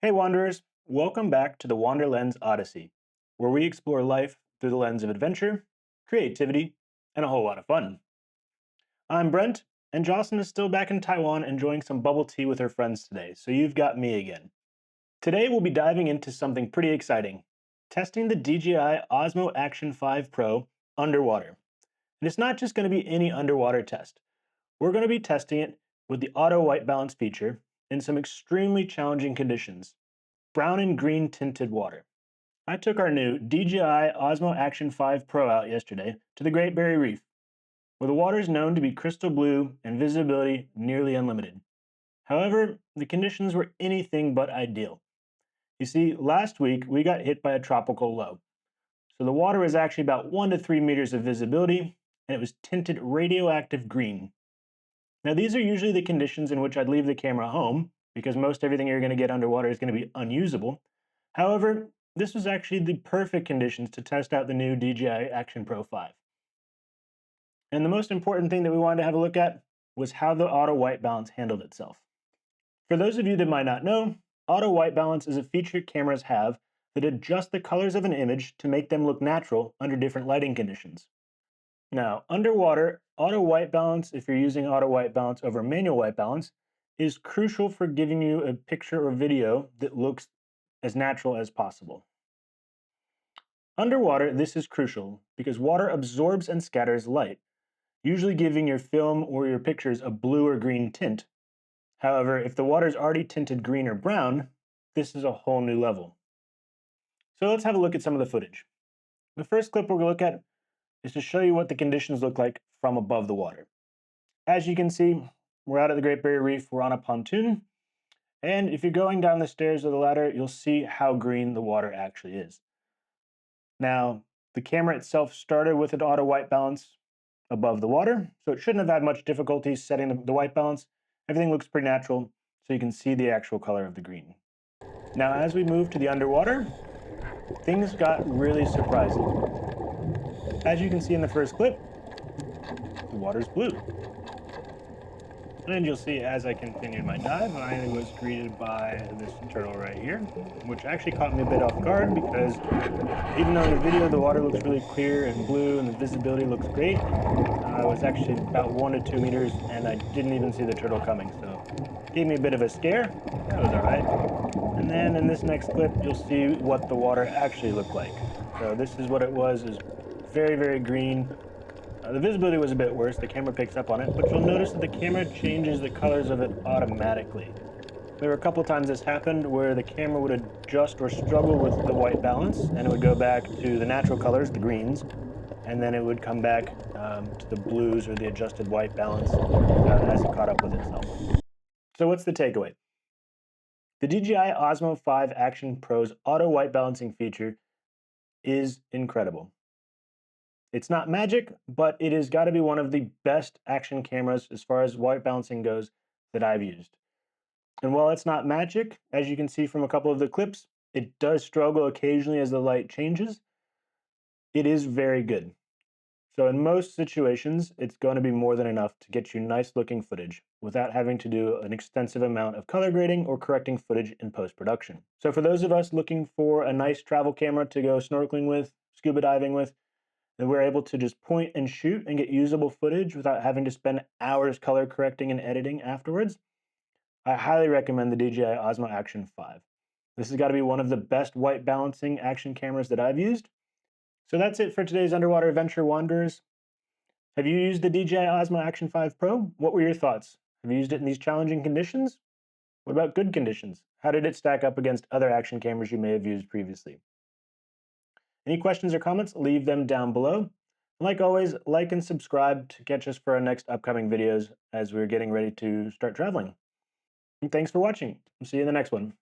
Hey Wanderers, welcome back to the Wanderlens Odyssey, where we explore life through the lens of adventure, creativity, and a whole lot of fun. I'm Brent, and Jocelyn is still back in Taiwan enjoying some bubble tea with her friends today, so you've got me again. Today we'll be diving into something pretty exciting, testing the DJI Osmo Action 5 Pro underwater. And it's not just going to be any underwater test. We're going to be testing it with the auto white balance feature in some extremely challenging conditions. Brown and green tinted water. I took our new DJI Osmo Action 5 Pro out yesterday to the Great Barrier Reef, where the water is known to be crystal blue and visibility nearly unlimited. However, the conditions were anything but ideal. You see, last week we got hit by a tropical low, so the water was actually about 1 to 3 meters of visibility, and it was tinted radioactive green. Now these are usually the conditions in which I'd leave the camera home, because most everything you're going to get underwater is going to be unusable. However, this was actually the perfect conditions to test out the new DJI Action Pro 5. And the most important thing that we wanted to have a look at was how the auto white balance handled itself. For those of you that might not know, auto white balance is a feature cameras have that adjust the colors of an image to make them look natural under different lighting conditions. Now, underwater, auto white balance, if you're using auto white balance over manual white balance, is crucial for giving you a picture or video that looks as natural as possible. Underwater, this is crucial because water absorbs and scatters light, usually giving your film or your pictures a blue or green tint. However, if the water is already tinted green or brown, this is a whole new level. So let's have a look at some of the footage. The first clip we're going to look at is to show you what the conditions look like from above the water. As you can see, we're out at the Great Barrier Reef, we're on a pontoon, and if you're going down the stairs of the ladder, you'll see how green the water actually is. Now, the camera itself started with an auto white balance above the water, so it shouldn't have had much difficulty setting the white balance. Everything looks pretty natural, so you can see the actual color of the green. Now, as we move to the underwater, things got really surprising. As you can see in the first clip, the water's blue. And you'll see as I continued my dive, I was greeted by this turtle right here, which actually caught me a bit off guard because even though in the video the water looks really clear and blue and the visibility looks great, I was actually about 1 to 2 meters and I didn't even see the turtle coming, so it gave me a bit of a scare. That was alright. And then in this next clip, you'll see what the water actually looked like. So this is what it was, is very, very green. The visibility was a bit worse, the camera picks up on it, but you'll notice that the camera changes the colors of it automatically. There were a couple times this happened where the camera would adjust or struggle with the white balance, and it would go back to the natural colors, the greens, and then it would come back to the blues or the adjusted white balance as it caught up with itself. So what's the takeaway? The DJI Osmo 5 Action Pro's auto white balancing feature is incredible. It's not magic, but it has got to be one of the best action cameras as far as white balancing goes that I've used. And while it's not magic, as you can see from a couple of the clips, it does struggle occasionally as the light changes. It is very good. So in most situations, it's going to be more than enough to get you nice looking footage without having to do an extensive amount of color grading or correcting footage in post-production. So for those of us looking for a nice travel camera to go snorkeling with, scuba diving with, and we're able to just point and shoot and get usable footage without having to spend hours color correcting and editing afterwards, I highly recommend the DJI Osmo Action 5. This has got to be one of the best white balancing action cameras that I've used. So that's it for today's Underwater Adventure Wanderers. Have you used the DJI Osmo Action 5 Pro? What were your thoughts? Have you used it in these challenging conditions? What about good conditions? How did it stack up against other action cameras you may have used previously? Any questions or comments, leave them down below. And like always, like and subscribe to catch us for our next upcoming videos as we're getting ready to start traveling. And thanks for watching. I'll see you in the next one.